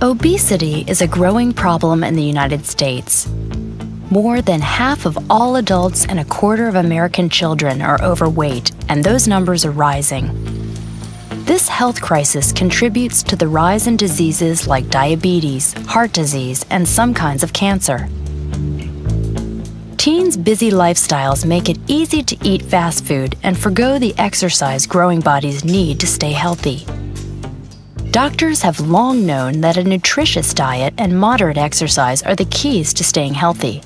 Obesity is a growing problem in the United States. More than half of all adults and a quarter of American children are overweight, and those numbers are rising. This health crisis contributes to the rise in diseases like diabetes, heart disease, and some kinds of cancer. Teens' busy lifestyles make it easy to eat fast food and forgo the exercise growing bodies need to stay healthy. Doctors have long known that a nutritious diet and moderate exercise are the keys to staying healthy.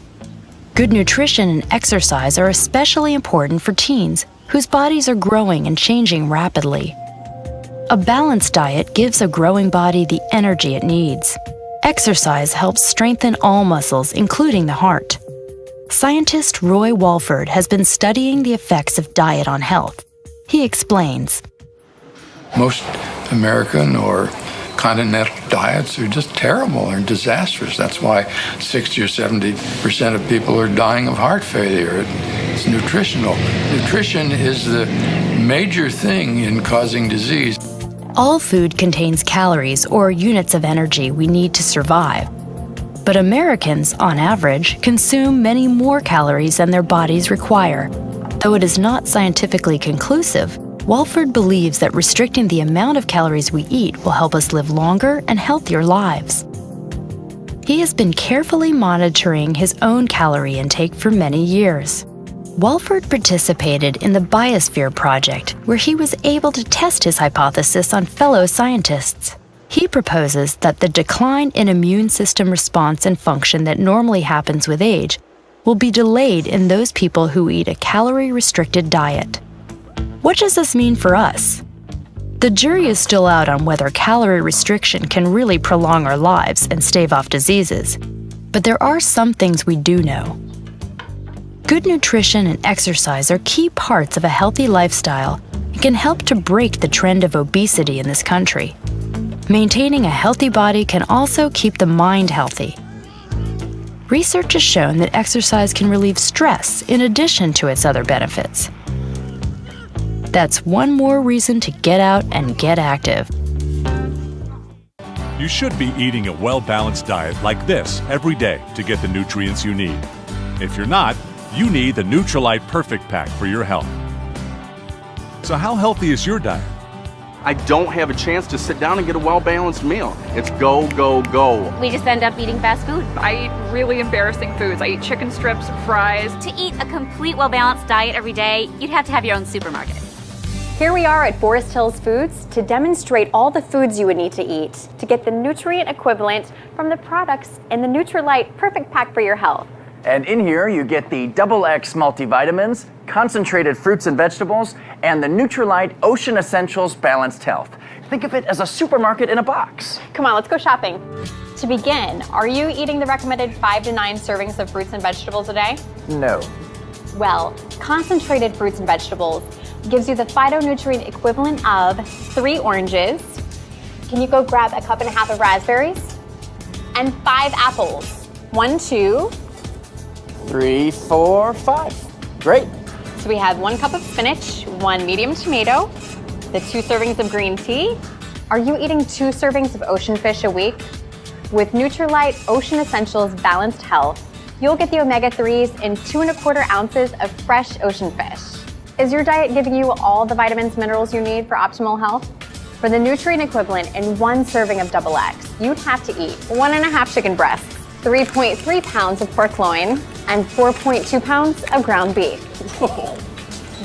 Good nutrition and exercise are especially important for teens whose bodies are growing and changing rapidly. A balanced diet gives a growing body the energy it needs. Exercise helps strengthen all muscles, including the heart. Scientist Roy Walford has been studying the effects of diet on health. He explains. Most American or continental diets are just terrible and disastrous. That's why 60 or 70% of people are dying of heart failure. It's nutritional. Nutrition is the major thing in causing disease. All food contains calories or units of energy we need to survive. But Americans, on average, consume many more calories than their bodies require. Though it is not scientifically conclusive, Walford believes that restricting the amount of calories we eat will help us live longer and healthier lives. He has been carefully monitoring his own calorie intake for many years. Walford participated in the Biosphere Project, where he was able to test his hypothesis on fellow scientists. He proposes that the decline in immune system response and function that normally happens with age will be delayed in those people who eat a calorie-restricted diet. What does this mean for us? The jury is still out on whether calorie restriction can really prolong our lives and stave off diseases. But there are some things we do know. Good nutrition and exercise are key parts of a healthy lifestyle and can help to break the trend of obesity in this country. Maintaining a healthy body can also keep the mind healthy. Research has shown that exercise can relieve stress in addition to its other benefits. That's one more reason to get out and get active. You should be eating a well-balanced diet like this every day to get the nutrients you need. If you're not, you need the Nutrilite Perfect Pack for your health. So how healthy is your diet? I don't have a chance to sit down and get a well-balanced meal. It's go, go, go. We just end up eating fast food. I eat really embarrassing foods. I eat chicken strips, fries. To eat a complete well-balanced diet every day, you'd have to have your own supermarket. Here we are at Forest Hills Foods to demonstrate all the foods you would need to eat to get the nutrient equivalent from the products in the Nutrilite Perfect Pack for your health. And in here you get the XX multivitamins, concentrated fruits and vegetables, and the Nutrilite Ocean Essentials Balanced Health. Think of it as a supermarket in a box. Come on, let's go shopping. To begin, are you eating the recommended 5 to 9 servings of fruits and vegetables a day? No. Well, concentrated fruits and vegetables gives you the phytonutrient equivalent of 3 oranges. Can you go grab a cup and a half of raspberries? And 5 apples. 1, 2, 3, 4, 5. Great. So we have 1 cup of spinach, 1 medium tomato, the 2 servings of green tea. Are you eating 2 servings of ocean fish a week? With Nutrilite Ocean Essentials Balanced Health, you'll get the omega-3s in 2 1/4 ounces of fresh ocean fish. Is your diet giving you all the vitamins, minerals you need for optimal health? For the nutrient equivalent in 1 serving of XX, you'd have to eat 1 1/2 chicken breasts, 3.3 pounds of pork loin, and 4.2 pounds of ground beef. Whoa.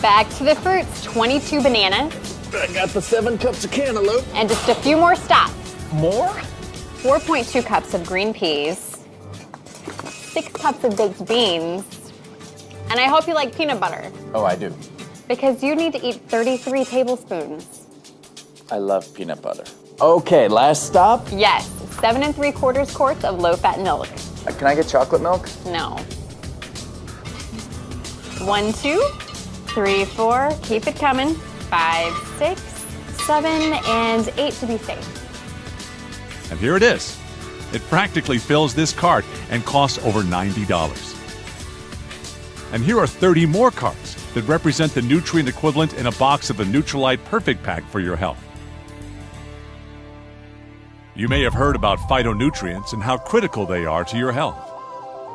Back to the fruits, 22 bananas. I got the 7 cups of cantaloupe. And just a few more stops. More? 4.2 cups of green peas, 6 cups of baked beans, and I hope you like peanut butter. Oh, I do. Because you need to eat 33 tablespoons. I love peanut butter. Okay, last stop. Yes, 7 3/4 quarts of low-fat milk. Can I get chocolate milk? No. 1, 2, 3, 4, keep it coming. 5, 6, 7, and 8 to be safe. And here it is. It practically fills this cart and costs over $90. And here are 30 more carts that represent the nutrient equivalent in a box of the Nutrilite Perfect Pack for your health. You may have heard about phytonutrients and how critical they are to your health.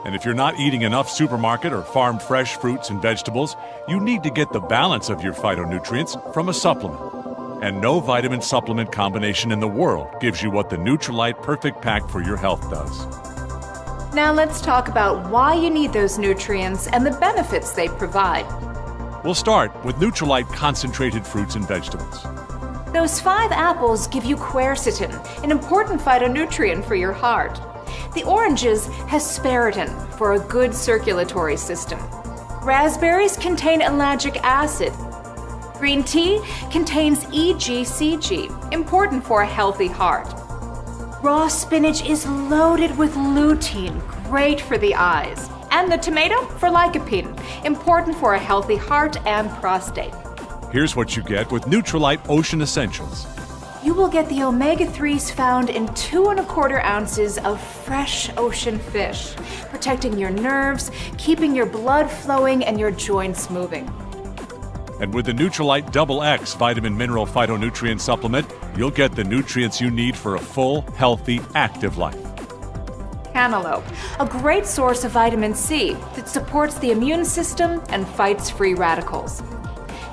And if you're not eating enough supermarket or farm fresh fruits and vegetables, you need to get the balance of your phytonutrients from a supplement. And no vitamin supplement combination in the world gives you what the Nutrilite Perfect Pack for your health does. Now let's talk about why you need those nutrients and the benefits they provide. We'll start with Nutrilite Concentrated Fruits and Vegetables. Those 5 apples give you quercetin, an important phytonutrient for your heart. The oranges has spiriton for a good circulatory system. Raspberries contain ellagic acid. Green tea contains EGCG, important for a healthy heart. Raw spinach is loaded with lutein, great for the eyes. And the tomato for lycopene, important for a healthy heart and prostate. Here's what you get with Nutrilite Ocean Essentials. You will get the omega-3s found in 2¼ ounces of fresh ocean fish, protecting your nerves, keeping your blood flowing, and your joints moving. And with the Nutrilite XX Vitamin Mineral Phytonutrient Supplement, you'll get the nutrients you need for a full, healthy, active life. Cantaloupe, a great source of vitamin C that supports the immune system and fights free radicals.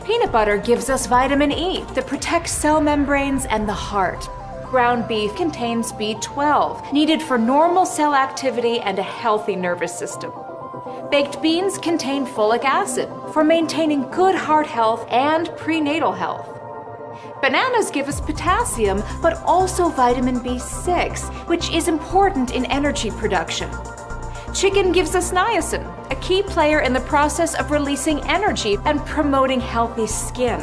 Peanut butter gives us vitamin E that protects cell membranes and the heart. Ground beef contains B12, needed for normal cell activity and a healthy nervous system. Baked beans contain folic acid for maintaining good heart health and prenatal health. Bananas give us potassium, but also vitamin B6, which is important in energy production. Chicken gives us niacin, a key player in the process of releasing energy and promoting healthy skin.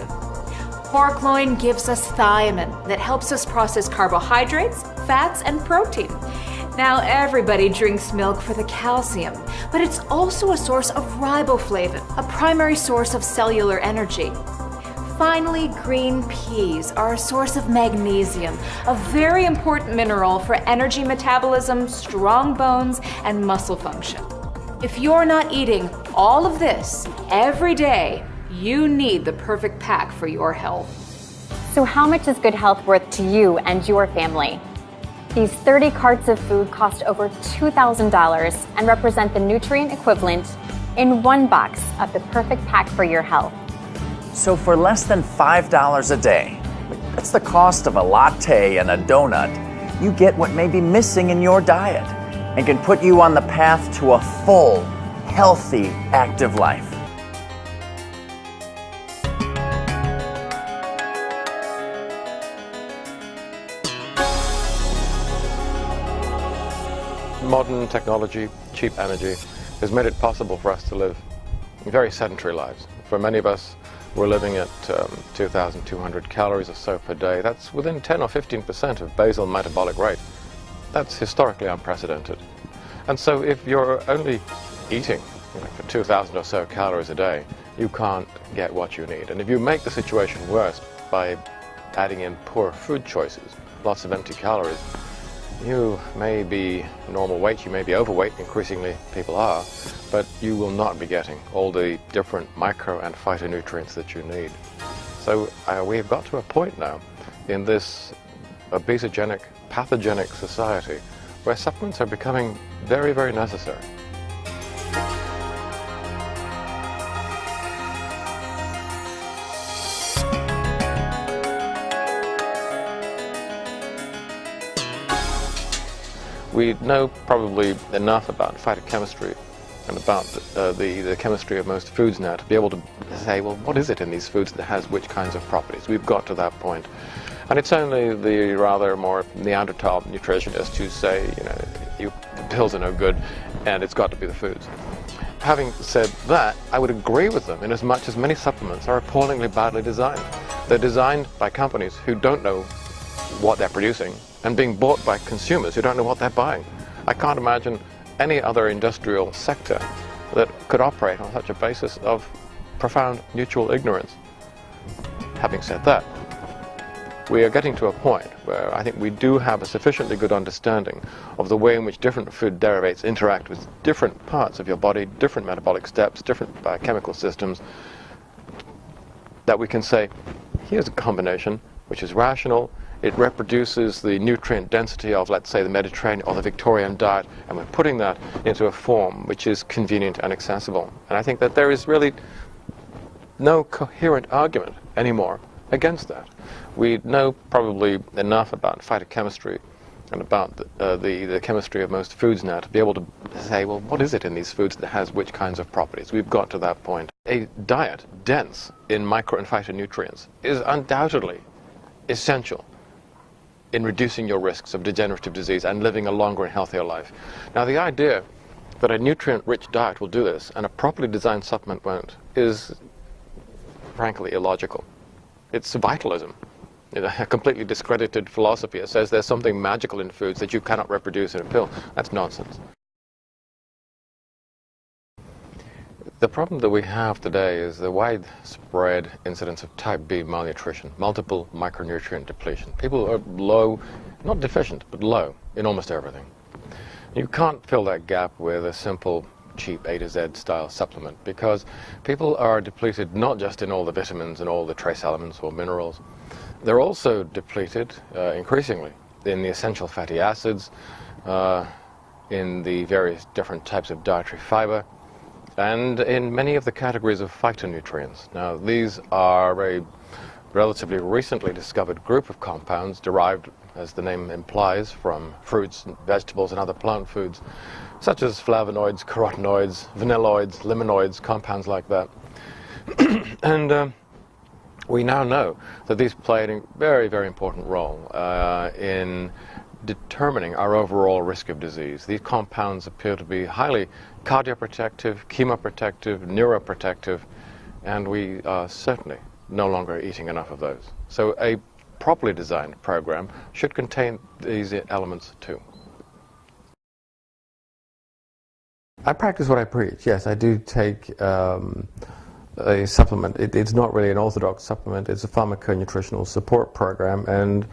Pork loin gives us thiamine that helps us process carbohydrates, fats, and protein. Now everybody drinks milk for the calcium, but it's also a source of riboflavin, a primary source of cellular energy. Finally, green peas are a source of magnesium, a very important mineral for energy metabolism, strong bones, and muscle function. If you're not eating all of this every day, you need the perfect pack for your health. So how much is good health worth to you and your family? These 30 carts of food cost over $2,000 and represent the nutrient equivalent in one box of the perfect pack for your health. So for less than $5 a day, that's the cost of a latte and a donut, you get what may be missing in your diet and can put you on the path to a full, healthy, active life. Modern technology, cheap energy, has made it possible for us to live very sedentary lives. For many of us, we're living at 2,200 calories or so per day. That's within 10 or 15% of basal metabolic rate. That's historically unprecedented. And so if you're only eating for 2,000 or so calories a day, you can't get what you need. And if you make the situation worse by adding in poor food choices, lots of empty calories, you may be normal weight, you may be overweight, increasingly people are, but you will not be getting all the different micro and phytonutrients that you need. So we've got to a point now in this obesogenic, pathogenic society where supplements are becoming very, very necessary. We know probably enough about phytochemistry and about the chemistry of most foods now to be able to say, well, what is it in these foods that has which kinds of properties? We've got to that point. And it's only the rather more Neanderthal nutritionists who say, the pills are no good and it's got to be the foods. Having said that, I would agree with them in as much as many supplements are appallingly badly designed. They're designed by companies who don't know what they're producing and being bought by consumers who don't know what they're buying. I can't imagine any other industrial sector that could operate on such a basis of profound mutual ignorance. Having said that, we are getting to a point where I think we do have a sufficiently good understanding of the way in which different food derivatives interact with different parts of your body, different metabolic steps, different biochemical systems, that we can say, here's a combination which is rational, It reproduces the nutrient density of, let's say, the Mediterranean or the Victorian diet, and we're putting that into a form which is convenient and accessible. And I think that there is really no coherent argument anymore against that. We know probably enough about phytochemistry and about the chemistry of most foods now to be able to say, well, what is it in these foods that has which kinds of properties? We've got to that point. A diet dense in micro and phytonutrients is undoubtedly essential in reducing your risks of degenerative disease and living a longer and healthier life. Now, the idea that a nutrient-rich diet will do this and a properly designed supplement won't is frankly illogical. It's vitalism. A completely discredited philosophy that says there's something magical in foods that you cannot reproduce in a pill. That's nonsense. The problem that we have today is the widespread incidence of type B malnutrition, multiple micronutrient depletion. People are low, not deficient, but low in almost everything. You can't fill that gap with a simple, cheap A to Z style supplement because people are depleted not just in all the vitamins and all the trace elements or minerals. They're also depleted increasingly in the essential fatty acids, in the various different types of dietary fiber, and in many of the categories of phytonutrients. Now, these are a relatively recently discovered group of compounds derived, as the name implies, from fruits and vegetables and other plant foods, such as flavonoids, carotenoids, vanilloids, limonoids, compounds like that. And we now know that these play a very, very important role in determining our overall risk of disease. These compounds appear to be highly cardioprotective, chemoprotective, neuroprotective, and we are certainly no longer eating enough of those. So a properly designed program should contain these elements too. I practice what I preach. Yes, I do take a supplement. It's not really an orthodox supplement. It's a pharmaconutritional support program, and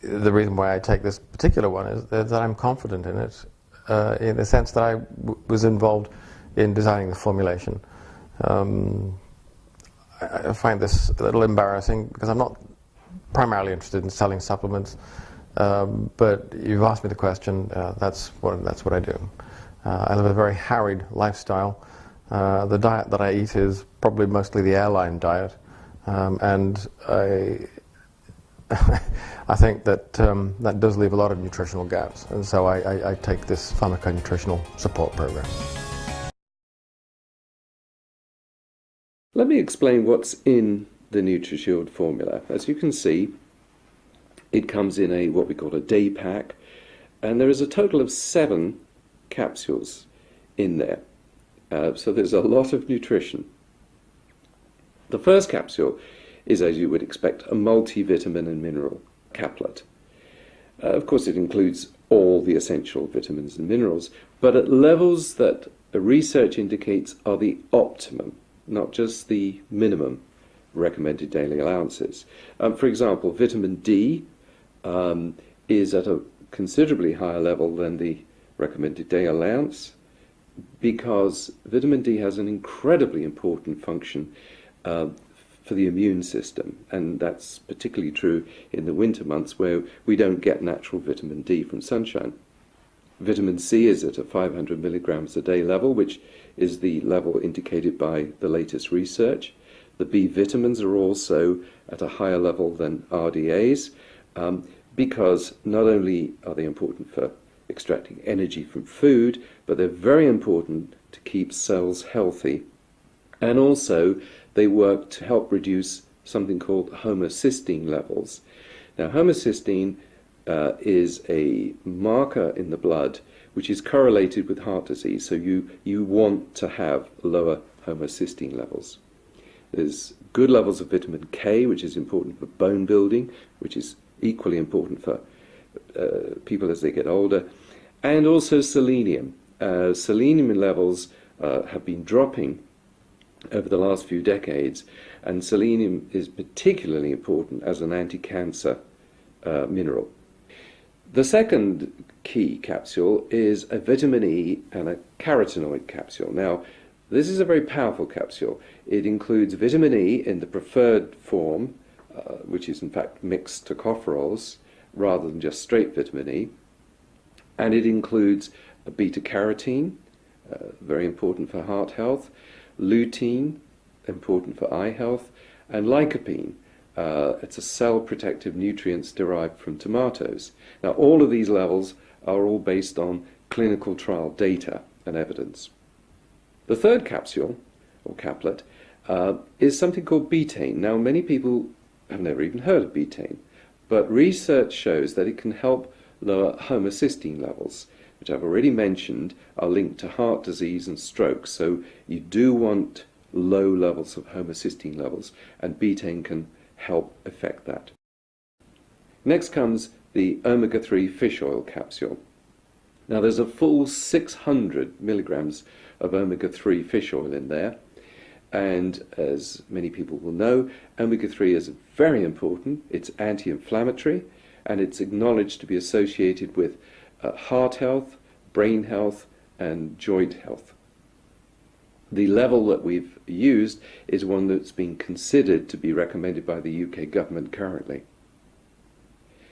the reason why I take this particular one is that I'm confident in it, in the sense that I was involved in designing the formulation. I find this a little embarrassing because I'm not primarily interested in selling supplements, but you've asked me the question. That's what I do. I live a very harried lifestyle. The diet that I eat is probably mostly the airline diet, and I think that that does leave a lot of nutritional gaps, and so I take this pharmaconutritional support program. Let me explain what's in the NutriShield formula. As you can see, it comes in what we call a day pack, and there is a total of 7 capsules in there. So there's a lot of nutrition. The first capsule is, as you would expect, a multivitamin and mineral caplet. Of course, it includes all the essential vitamins and minerals, but at levels that research indicates are the optimum, not just the minimum recommended daily allowances. For example, vitamin D is at a considerably higher level than the recommended daily allowance, because vitamin D has an incredibly important function for the immune system, and that's particularly true in the winter months where we don't get natural vitamin D from sunshine. Vitamin C is at a 500 milligrams a day level, which is the level indicated by the latest research. The B vitamins are also at a higher level than RDAs, because not only are they important for extracting energy from food, but they're very important to keep cells healthy. And also, they work to help reduce something called homocysteine levels. Now, homocysteine is a marker in the blood which is correlated with heart disease, so you want to have lower homocysteine levels. There's good levels of vitamin K, which is important for bone building, which is equally important for people as they get older, and also selenium. Selenium levels have been dropping over the last few decades, and selenium is particularly important as an anti-cancer mineral. The second key capsule is a vitamin E and a carotenoid capsule. Now, this is a very powerful capsule. It includes vitamin E in the preferred form, which is in fact mixed tocopherols rather than just straight vitamin E. And it includes beta-carotene, very important for heart health, lutein, important for eye health, and lycopene. It's a cell protective nutrients derived from tomatoes. Now, all of these levels are all based on clinical trial data and evidence. The third capsule, or caplet, is something called betaine. Now, many people have never even heard of betaine, but research shows that it can help lower homocysteine levels, which I've already mentioned are linked to heart disease and stroke. So you do want low levels of homocysteine levels, and betaine can help affect that. Next comes the omega-3 fish oil capsule. Now, there's a full 600 milligrams of omega-3 fish oil in there, and as many people will know, omega-3 is very important. It's anti-inflammatory, and it's acknowledged to be associated with heart health, brain health, and joint health. The level that we've used is one that's been considered to be recommended by the UK government currently.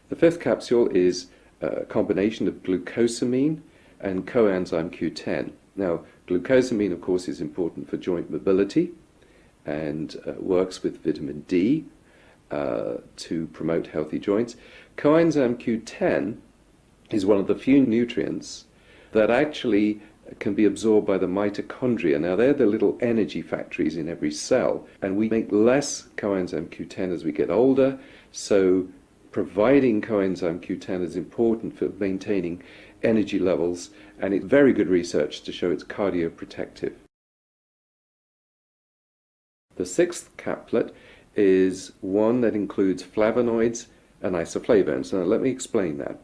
The fifth capsule is a combination of glucosamine and coenzyme Q10. Now, glucosamine, of course, is important for joint mobility and works with vitamin D to promote healthy joints. Coenzyme Q10 is one of the few nutrients that actually can be absorbed by the mitochondria. Now, they're the little energy factories in every cell, and we make less coenzyme Q10 as we get older, so providing coenzyme Q10 is important for maintaining energy levels, and it's very good research to show it's cardioprotective. The sixth caplet is one that includes flavonoids and isoflavones. Now, let me explain that.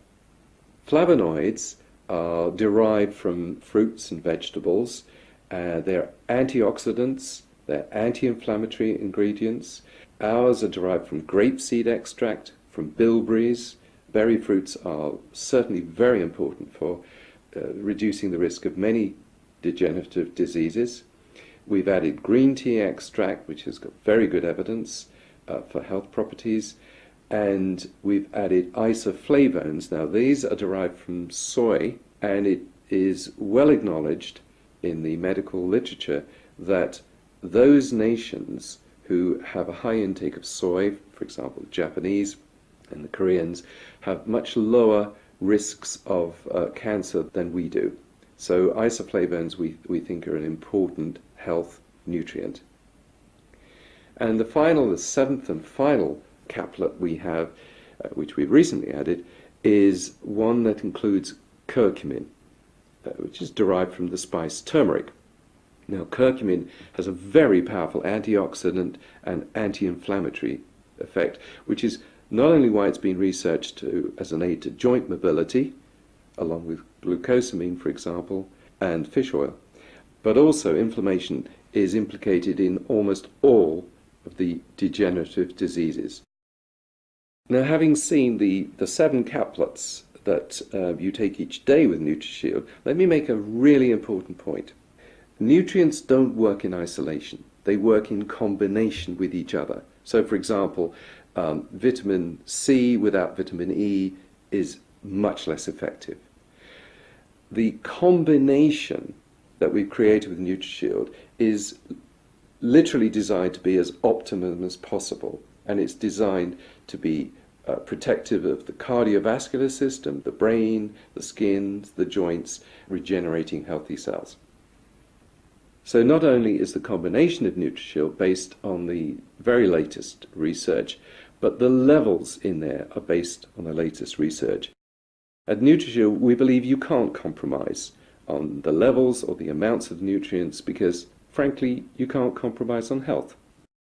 Flavonoids are derived from fruits and vegetables. They're antioxidants, they're anti-inflammatory ingredients. Ours are derived from grapeseed extract, from bilberries. Berry fruits are certainly very important for reducing the risk of many degenerative diseases. We've added green tea extract, which has got very good evidence for health properties. And we've added isoflavones. Now, these are derived from soy, and it is well acknowledged in the medical literature that those nations who have a high intake of soy, for example, the Japanese and the Koreans, have much lower risks of cancer than we do. So isoflavones, we think, are an important health nutrient. And the seventh and final caplet we have, which we've recently added, is one that includes curcumin, which is derived from the spice turmeric. Now, curcumin has a very powerful antioxidant and anti-inflammatory effect, which is not only why it's been researched as an aid to joint mobility, along with glucosamine, for example, and fish oil, but also inflammation is implicated in almost all of the degenerative diseases. Now, having seen the 7 caplets that you take each day with NutriShield, let me make a really important point. Nutrients don't work in isolation. They work in combination with each other. So, for example, vitamin C without vitamin E is much less effective. The combination that we've created with NutriShield is literally designed to be as optimum as possible, and it's designed to be protective of the cardiovascular system, the brain, the skin, the joints, regenerating healthy cells. So not only is the combination of NutriShield based on the very latest research, but the levels in there are based on the latest research. At NutriShield, we believe you can't compromise on the levels or the amounts of nutrients because, frankly, you can't compromise on health.